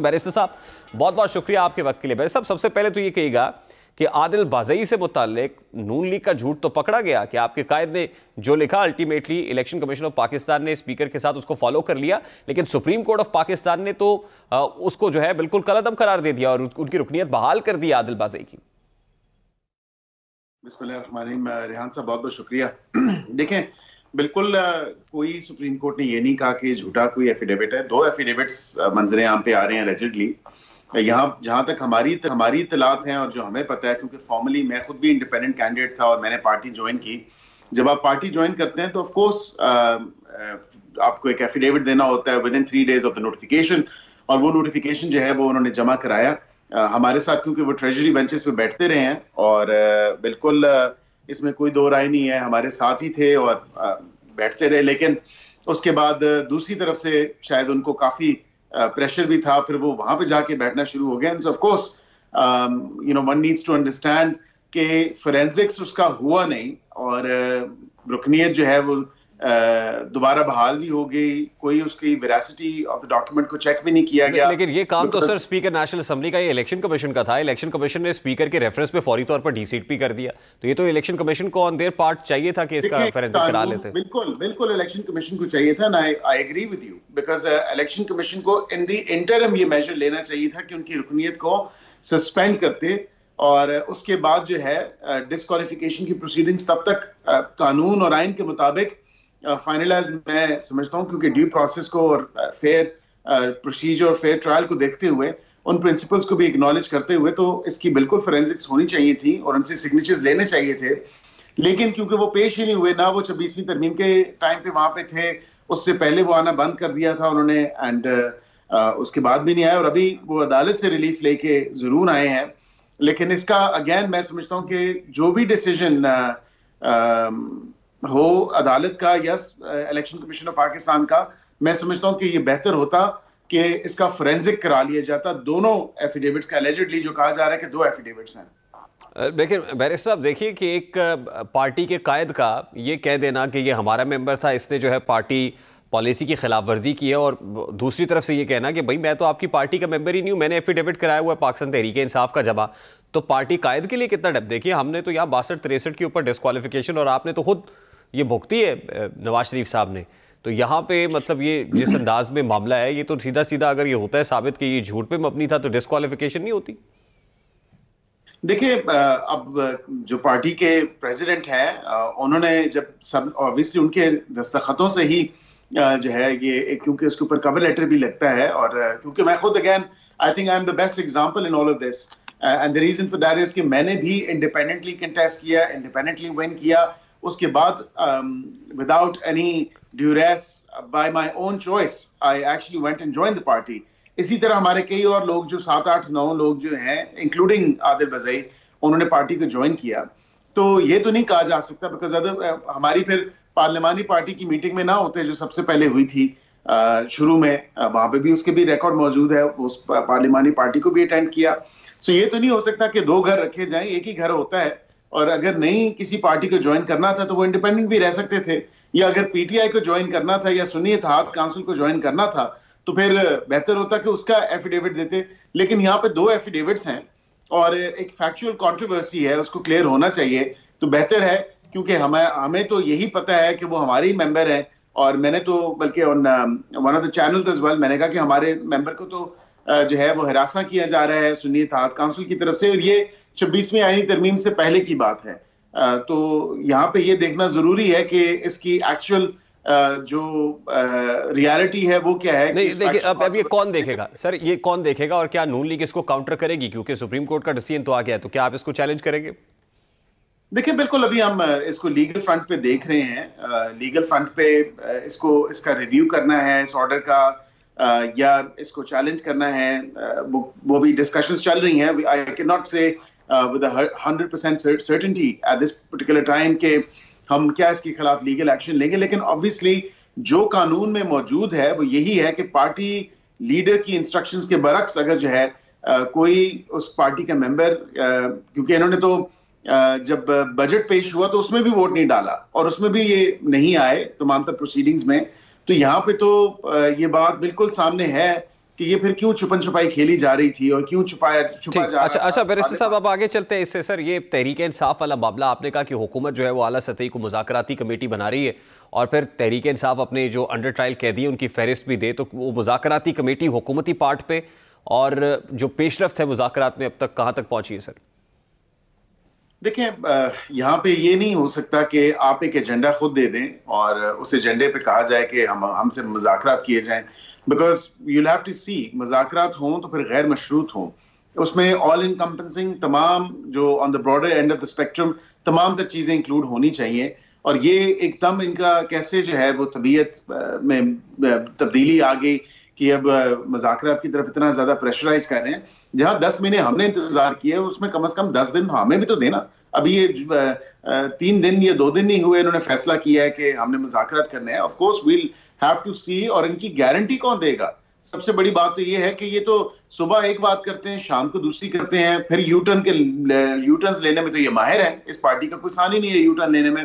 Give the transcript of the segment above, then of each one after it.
Barrister साहब बहुत बहुत शुक्रिया आपके वक्त के लिए। बैरिस्टर साहब सबसे पहले तो ये कहिएगा कि आदिल बाज़ई से मुताल्लिक नून लीग का झूठ तो पकड़ा गया कि आपके कायद ने जो लिखा ultimately election commission of Pakistan ने स्पीकर के साथ उसको फॉलो कर लिया, लेकिन सुप्रीम कोर्ट ऑफ पाकिस्तान ने तो उसको जो है बिल्कुल कलअदम करार दे दिया और उनकी रुकनियत बहाल कर दी आदिल बाज़ई की। बिस्मिल्लाहिर्रहमानिर्रहीम। रेहान साहब बहुत बहुत शुक्रिया। देखें, बिल्कुल कोई सुप्रीम कोर्ट ने ये नहीं कहा कि झूठा कोई एफिडेविट है। 2 एफिडेविट्स मंजरे आम पे आ रहे हैं एलिजिडली। यहाँ जहाँ तक हमारी इत्तलात हैं और जो हमें पता है, क्योंकि फॉर्मली मैं खुद भी इंडिपेंडेंट कैंडिडेट था और मैंने पार्टी ज्वाइन की। जब आप पार्टी ज्वाइन करते हैं तो ऑफ कोर्स आपको एक एफिडेविट देना होता है within 3 days of the notification, और वो नोटिफिकेशन जो है वो उन्होंने जमा कराया हमारे साथ, क्योंकि वो ट्रेजरी बेंचेस पे बैठते रहे हैं और बिल्कुल इसमें कोई दो राय नहीं है, हमारे साथ ही थे और बैठते रहे। लेकिन उसके बाद दूसरी तरफ से शायद उनको काफी प्रेशर भी था, फिर वो वहां पे जाके बैठना शुरू हो गया। Of course one needs to understand कि फोरेंसिक्स उसका हुआ नहीं और रुकनियत जो है वो दोबारा बहाल भी हो गई, कोई उसकी वेरासिटी ऑफ द डॉक्यूमेंट को चेक भी नहीं किया गया। लेकिन ये काम तो सर स्पीकर नेशनल असेंबली का, ये इलेक्शन कमीशन का था। इलेक्शन कमीशन ने स्पीकर के रेफरेंस पे फौरी तौर पर डीसीट भी कर दिया, तो ये तो इलेक्शन कमीशन को ऑन देयर पार्ट चाहिए था कि इसका फोरेंसिक करा लेते। बिल्कुल इलेक्शन कमीशन को चाहिए था ना। I agree with you, because election commission को इन द इंटरम ये मेजर लेना चाहिए था कि उनकी रुकनियत को सस्पेंड करते और उसके बाद जो है डिस्क्वालिफिकेशन की प्रोसीडिंग्स तब तक कानून और आइन के मुताबिक फाइनलाइज मैं समझता हूं, क्योंकि ड्यू प्रोसेस को और फेयर प्रोसीजर और फेयर ट्रायल को देखते हुए, उन प्रिंसिपल्स को भी एक्नॉलेज करते हुए, तो इसकी बिल्कुल फोरेंसिक्स होनी चाहिए थी और उनसे सिग्नेचर्स लेने चाहिए थे। लेकिन क्योंकि वो पेश ही नहीं हुए, ना वो 26वीं तरमीम के टाइम पे वहां पे थे, उससे पहले वो आना बंद कर दिया था उन्होंने, एंड उसके बाद भी नहीं आए, और अभी वो अदालत से रिलीफ लेके जरूर आए हैं। लेकिन इसका अगेन मैं समझता हूँ कि जो भी डिसीजन हो अदालत का या इलेक्शन कमीशन ऑफ पाकिस्तान का, मैं समझता हूं कि ये बेहतर होता कि इसका फोरेंसिक करा लिया जाता। दोनों एफिडेविट्स का एलिजिडली जो कहा जा रहा है कि 2 एफिडेविट्स हैं। लेकिन बैरिस्टर साहब देखिए कि एक पार्टी के कायद का ये कह देना कि ये हमारा मेंबर था, इसने जो है पार्टी पॉलिसी की खिलाफ वर्जी की है, और दूसरी तरफ से ये कहना कि भाई मैं तो आपकी पार्टी का मेंबर ही नहीं हूँ, मैंने एफिडेविट कराया हुआ है पाकिस्तान तहरीक इंसाफ का जमा, तो पार्टी कायद के लिए कितना डब। देखिए हमने तो यहाँ 62-63 के ऊपर डिस्क्वालिफिकेशन, और आपने तो खुद ये भुगती है नवाज शरीफ साहब ने, तो यहाँ पे मतलब ये जिस अंदाज में मामला है, ये तो सीधा सीधा अगर ये होता है साबित कि ये झूठ पे मबनी था, तो डिस्क्वालिफिकेशन नहीं होती। देखिए अब जो पार्टी के प्रेसिडेंट हैं उन्होंने जब सब ऑब्वियसली उनके दस्तखतों से ही जो है ये, क्योंकि उसके ऊपर कवर लेटर भी लगता है, और क्योंकि मैं खुद again I think I am the best example in all of this, and the reason for that is कि मैंने भी इंडिपेंडेंटली कंटेस्ट किया, इंडिपेंडेंटली विन किया, उसके बाद without any duress by my own choice I actually went and join the party. इसी तरह हमारे कई और लोग जो 7-8-9 लोग जो हैं इंक्लूडिंग आदिल बाज़ई, उन्होंने पार्टी को ज्वाइन किया। तो ये तो नहीं कहा जा सकता, बिकॉज हमारी फिर पार्लिमानी पार्टी की मीटिंग में ना होते जो सबसे पहले हुई थी शुरू में, वहां पे भी उसके भी रिकॉर्ड मौजूद है, उस पार्लिमानी पार्टी को भी अटेंड किया। सो ये तो नहीं हो सकता कि 2 घर रखे जाएं, एक ही घर होता है, और अगर नहीं किसी पार्टी को ज्वाइन करना था तो वो इंडिपेंडेंट भी रह सकते थे, या अगर पीटीआई को ज्वाइन करना था या सुन्नी इत्तेहाद काउंसिल को ज्वाइन करना था तो फिर बेहतर होता कि उसका एफिडेविट देते। लेकिन यहाँ पे 2 एफिडेविट्स हैं और एक फैक्चुअल कंट्रोवर्सी है, उसको क्लियर होना चाहिए, तो बेहतर है, क्योंकि हमें तो यही पता है कि वो हमारे ही मेंबर हैं, और मैंने तो बल्कि on one of the channels as well मैंने कहा कि हमारे मेंबर को तो जो है वो हिरासा किया जा रहा है सुन्नी इत्तेहाद काउंसिल की तरफ से, और ये 26वीं आईनी तरमीम से पहले की बात है। तो यहाँ पे ये देखना जरूरी है कि इसकी एक्चुअल जो रियलिटी है वो क्या है। नहीं देखिए अब ये कौन देखेगा सर, ये कौन देखेगा, और क्या नून लीग इसको काउंटर करेगी, क्योंकि सुप्रीम कोर्ट का डिसीजन तो आ गया है, तो क्या आप इसको चैलेंज करेंगे? देखिए बिल्कुल, अभी हम इसको लीगल फ्रंट पे देख रहे हैं, लीगल फ्रंट पे इसका रिव्यू करना है इस ऑर्डर का, या इसको चैलेंज करना है, वो भी डिस्कशंस चल रही हैं। आई कैन नॉट से with 100% certainty at this particular time कि हम क्या इसके खिलाफ लीगल एक्शन लेंगे। लेकिन ऑब्वियसली जो कानून में मौजूद है वो यही है कि पार्टी लीडर की इंस्ट्रक्शंस के बरक्स अगर जो है कोई उस पार्टी का मेंबर, क्योंकि इन्होंने तो जब बजट पेश हुआ तो उसमें भी वोट नहीं डाला और उसमें भी ये नहीं आए तमाम तर प्रोसीडिंग्स में, तो यहाँ पे तो ये बात बिल्कुल सामने है کہ یہ پھر کیوں چھپن چھپائی کھیلی جا رہی تھی اور کیوں چھپا جا رہا تھا. اچھا بیرسٹر صاحب اب آگے چلتے ہیں اس سے. سر یہ تحریک انصاف والا معاملہ، آپ نے کہا کہ حکومت جو ہے وہ اعلیٰ سطحی کو مذاکراتی کمیٹی بنا رہی ہے اور پھر تحریک انصاف اپنے جو انڈر ٹرائل قیدی ہیں ان کی فہرست بھی دے، تو وہ مذاکراتی کمیٹی حکومتی پارٹ پہ اور جو پیش رفت ہے مذاکرات میں اب تک کہاں تک پہنچی ہے سر؟ دیکھیں یہاں پہ یہ نہیں ہو سکتا کہ آپ ایک ایجنڈا خود دے دیں اور اس ایجنڈے پہ کہا جائے کہ ہم سے مذاکرات کیے جائیں، بیکاز یو ہیو ٹو سی مذاکرات ہوں تو پھر غیر مشروط ہوں، اس میں آل انکمپنسنگ تمام جو on the broader end of the spectrum تمام تر چیزیں انکلوڈ ہونی چاہیے. اور یہ ایک دم ان کا کیسے جو ہے وہ طبیعت میں تبدیلی آ گئی کہ اب مذاکرات کی طرف اتنا زیادہ پریشرائز کر رہے ہیں. جہاں 10 مہینے ہم نے انتظار کیا اس میں کم از کم 10 دن ہمیں بھی تو دینا. ابھی یہ 3 دن یا 2 دن نہیں ہوئے انہوں نے فیصلہ کیا ہے کہ ہم نے مذاکرات کرنے ہیں. Of course we'll have to see. اور ان کی گارنٹی کون دے گا؟ سب سے بڑی بات تو یہ ہے کہ یہ تو صبح ایک بات کرتے ہیں شام کو دوسری کرتے ہیں، پھر یو ٹرنز لینے میں تو یہ ماہر ہیں. اس پارٹی کا کوئی ثانی نہیں ہے یو ٹرن لینے میں.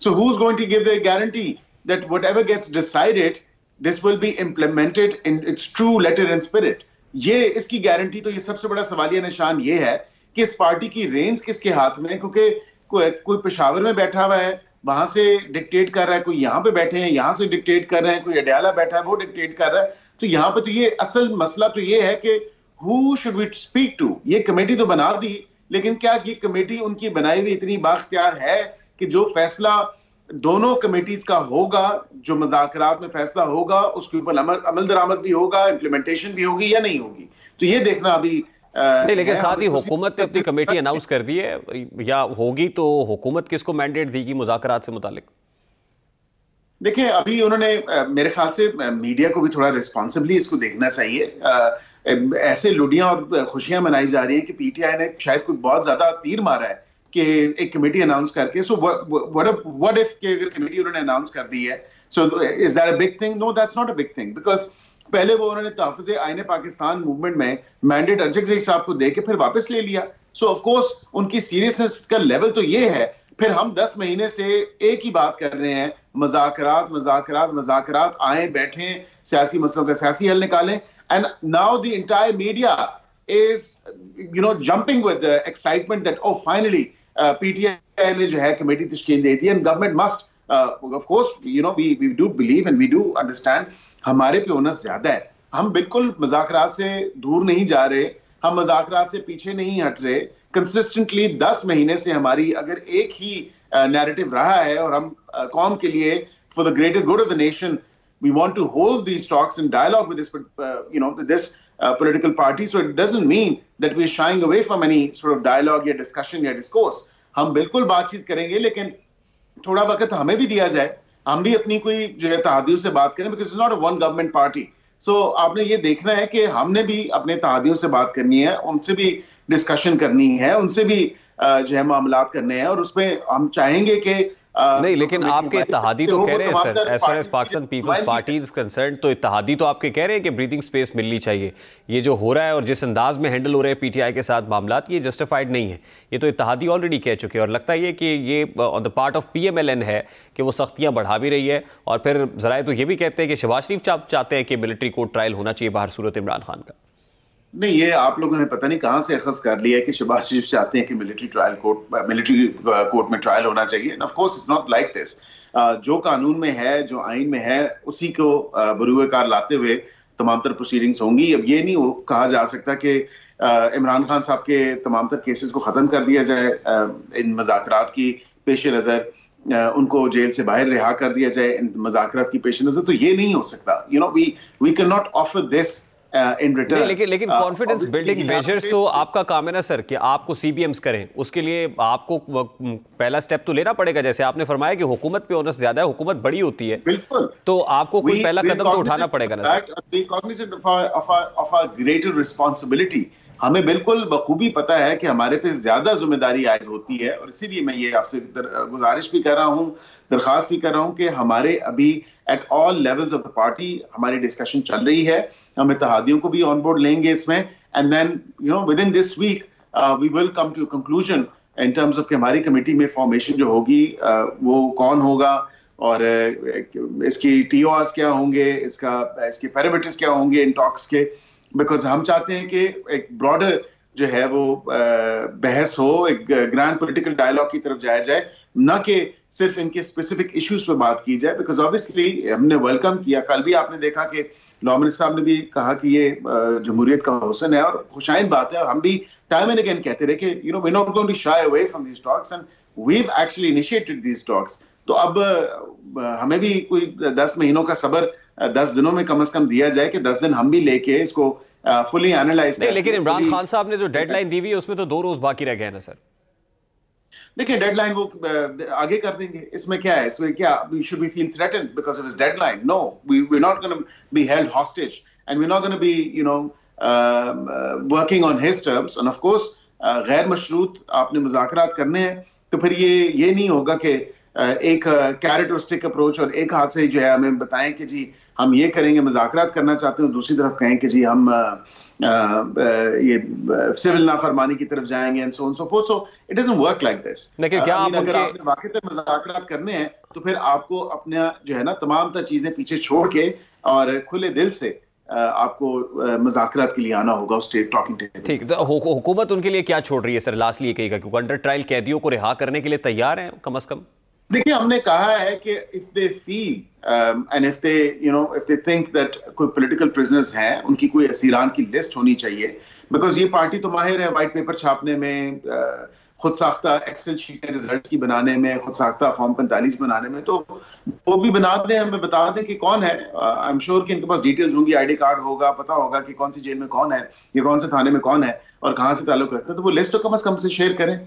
So who's going to give the guarantee that whatever gets decided this will be implemented in its true letter and spirit? یہ اس کی گارنٹی تو یہ سب سے بڑا سوالیہ نشان یہ ہے کہ اس پارٹی کی رینز کس کے ہاتھ میں ہے، کیونکہ کوئی پشاور میں بیٹھا ہوا ہے وہاں سے ڈکٹیٹ کر رہا ہے، کوئی یہاں پہ بیٹھے ہیں یہاں سے ڈکٹیٹ کر رہے ہیں، کوئی اڈیالہ بیٹھا ہے وہ ڈکٹیٹ کر رہا ہے. تو یہاں پہ تو یہ اصل مسئلہ تو یہ ہے کہ who should we speak to؟ یہ کمیٹی تو بنا دی، لیکن کیا یہ کمیٹی ان کی بنائی ہوئی اتنی بااختیار ہے کہ جو فیصلہ دونوں کمیٹیز کا ہوگا، جو مذاکرات میں فیصلہ ہوگا اس کے اوپر عمل درآمد بھی ہوگا، امپلیمنٹیشن بھی ہوگی یا نہیں ہوگی؟ تو یہ دیکھنا ابھی نہیں. لیکن ساتھ ہی حکومت نے اپنی کمیٹی اناؤنس کر دی ہے یا ہوگی، تو حکومت کس کو مینڈیٹ دی گی مذاکرات سے متعلق؟ دیکھیں ابھی انہوں نے میرے خیال سے میڈیا کو بھی تھوڑا ریسپانسبلی اس کو دیکھنا چاہیے. ایسے لڈیاں اور خوشیاں منائی جا رہی ہیں کہ پی ٹی آئی نے شاید کوئی بہت زیادہ تیر مارا ہے کہ ایک کمیٹی اناؤنس کر کے. سو what if کہ اگر کمیٹی انہوں نے اناؤنس کر دی ہے، so is that a big thing? No that's not a big thing, because پہلے وہ انہوں نے تحفظ آئین پاکستان موومنٹ میں مینڈیٹ ارجک صاحب کو دے کے پھر واپس لے لیا. سو آف کورس ان کی سیریسنس کا لیول تو یہ ہے. پھر ہم 10 مہینے سے ایک ہی بات کر رہے ہیں، مذاکرات مذاکرات مذاکرات، آئیں بیٹھیں سیاسی مسئلوں کا سیاسی حل نکالیں. And now the entire media is jumping with the excitement that oh finally PTI نے جو ہے کمیٹی تشکیل دے دی. and government must of course we do believe and we do understand ہمارے پہ اونس زیادہ ہے. ہم بالکل مذاکرات سے دور نہیں جا رہے، ہم مذاکرات سے پیچھے نہیں ہٹ رہے. کنسسٹنٹلی 10 مہینے سے ہماری اگر ایک ہی نیریٹو رہا ہے اور ہم قوم کے لیے for the greater good of the nation we want to hold these talks and dialogue with this political party. So it doesn't mean that we're shying away from any sort of dialogue یا discussion یا discourse. ہم بالکل بات چیت کریں گے، لیکن تھوڑا وقت ہمیں بھی دیا جائے، ہم بھی اپنی کوئی جو ہے اتحادیوں سے بات کریں، because it's not a one government party. So آپ نے یہ دیکھنا ہے کہ ہم نے بھی اپنے اتحادیوں سے بات کرنی ہے، ان سے بھی ڈسکشن کرنی ہے، ان سے بھی جو ہے معاملات کرنے ہیں، اور اس میں ہم چاہیں گے کہ نہیں. لیکن آپ کے اتحادی تو کہہ رہے ہیں sir, as far as Pakistan Peoples Party is concerned, تو اتحادی تو آپ کے کہہ رہے ہیں کہ بریتھنگ سپیس ملنی چاہیے. یہ جو ہو رہا ہے اور جس انداز میں ہینڈل ہو رہے ہیں پی ٹی آئی کے ساتھ معاملات، یہ جسٹیفائڈ نہیں ہے. یہ تو اتحادی آلریڈی کہہ چکے ہیں، اور لگتا ہے کہ یہ on the part of P M L N ہے کہ وہ سختیاں بڑھا بھی رہی ہے. اور پھر ذرائع تو یہ بھی کہتے ہیں کہ شہباز شریف چاہتے ہیں کہ ملٹری کورٹ ٹرائل ہونا چاہیے باہر صورت عمران خان کا. نہیں، یہ آپ لوگوں نے پتہ نہیں کہاں سے اخذ کر لیا ہے کہ شہباز شریف چاہتے ہیں کہ ملٹری کورٹ میں ٹرائل ہونا چاہیے. Of course it's not like this. جو قانون میں ہے، جو آئین میں ہے، اسی کو بروئے کار لاتے ہوئے تمام تر پروسیڈنگز ہوں گی. اب یہ نہیں کہا جا سکتا کہ عمران خان صاحب کے تمام تر کیسز کو ختم کر دیا جائے ان مذاکرات کی پیش نظر، ان کو جیل سے باہر رہا کر دیا جائے ان مذاکرات کی پیش نظر. تو یہ نہیں ہو سکتا. we cannot offer this لیکن کانفیڈنس بلڈنگ میجرز تو آپ کا کام ہے نا سر، کہ آپ کو سی بی ایمز کریں. اس کے لیے آپ کو پہلا سٹیپ تو لینا پڑے گا. جیسے آپ نے فرمایا کہ حکومت پہ اونس زیادہ ہے، حکومت بڑی ہوتی ہے، بالکل، تو آپ کو کوئی پہلا قدم تو اٹھانا پڑے گا نا سر. ہمیں بالکل بخوبی پتا ہے کہ ہمارے پہ زیادہ ذمہ داری عائد ہوتی ہے، اور اسی لیے میں یہ آپ سے گزارش بھی کر رہا ہوں، درخواست بھی کر رہا ہوں کہ ہمارے ابھی at all levels of the party ہماری ڈسکشن چل رہی ہے. ہم اتحادیوں کو بھی آن بورڈ لیں گے اس میں، and then within this week we will come to conclusion in terms of کہ ہماری کمیٹی میں فارمیشن جو ہوگی وہ کون ہوگا، اور اس کی ٹی او آرز کیا ہوں گے، اس کے پیرامیٹرز کیا ہوں گے ان ٹاکس کے. बिकॉज हम चाहते हैं कि एक ब्रॉडर जो है वो बहस हो, एक ग्रैंड पॉलिटिकल डायलॉग की तरफ जाया जाए, ना कि सिर्फ इनके स्पेसिफिक इश्यूज पे बात की जाए। बिकॉज ऑब्वियसली हमने वेलकम किया, कल भी आपने देखा कि लॉ मिनिस्टर साहब ने भी कहा कि ये जमहूरियत का हुस्न है और खुशाइन बात है, और हम भी टाइम एंड अगेन कहते रहे कि we not going to shy away from these talks and we have actually initiated these talks. तो अब हमें भी कोई 10 महीनों का सब्र 10 दिनों में कम से कम दिया जाए कि 10 दिन हम भी लेके इसको फुली एनालाइज करें। लेकिन इमरान खान साहब ने जो डेडलाइन दी हुई है उसमें तो 2 रोज बाकी रह गए ना सर। देखिए डेडलाइन वो आगे कर देंगे, इसमें क्या है, इसमें क्या we should be feel threatened because of his deadline? No, we are not gonna be held hostage and we are not gonna be working on his terms. And of course गैर मशरूत आपने मुज़ाकरात करने हैं तो फिर ये नहीं होगा कि एक कैरेट और स्टिक अप्रोच और एक हाथ से जो है हमें बताएं कि जी हम ये करेंगे, मुज़ाकरात करना चाहते हैं, दूसरी तरफ कहें कि जी हम ये सिविल नाफरमानी की तरफ जाएंगे and so on so fourth. So it doesn't work like this. लेकिन क्या आप अगर आपने वाकई मुज़ाकरात करने हैं तो फिर आपको अपना जो है ना तमाम चीजें पीछे छोड़ के और खुले दिल से आपको मुज़ाकरात के लिए आना होगा उस टॉकिंग टेबल। ठीक, तो हुकूमत उनके लिए क्या छोड़ रही है सर? लास्टली ये कहेगा क्योंकि अंडर ट्रायल कैदियों को रिहा करने के लिए तैयार हैं कम से कम। देखिए हमने कहा है कि if they feel and if they think that कोई पॉलिटिकल प्रिजनर्स हैं, उनकी कोई असीरान की लिस्ट होनी चाहिए। बिकॉज ये पार्टी तो माहिर है वाइट पेपर छापने में, खुद साख्ता एक्सेल शीटें रिजल्ट्स की बनाने में, खुद साख्ता फॉर्म 45 बनाने में, तो वो भी बना दें, हमें बता दें कि कौन है। आई एम श्योर कि इनके पास डिटेल्स होंगी, आईडी कार्ड होगा, पता होगा कि कौन सी जेल में कौन है या कौन से थाने में कौन है और कहाँ से ताल्लुक रखता है। तो वो लिस्ट तो कम से कम से शेयर करें।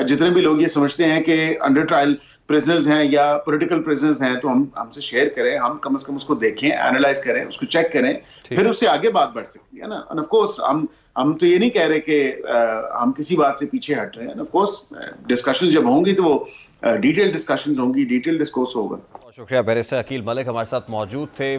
जितने भी लोग ये समझते हैं कि अंडर ट्रायल प्रिजनर्स हैं या पॉलिटिकल प्रिजनर्स हैं तो हमसे शेयर करें, हम कम से कम उसको देखें, एनालाइज करें, उसको चेक करें, फिर उससे आगे बात बढ़ सकती है ना। एंड ऑफ कोर्स हम तो ये नहीं कह रहे कि हम किसी बात से पीछे हट रहे हैं। ऑफ कोर्स डिस्कशंस जब होंगी तो वो डिटेल डिस्कशंस होंगी, डिटेल डिस्कोर्स होगा। बहुत शुक्रिया। बैरिस्टर अकील मलिक हमारे साथ मौजूद थे।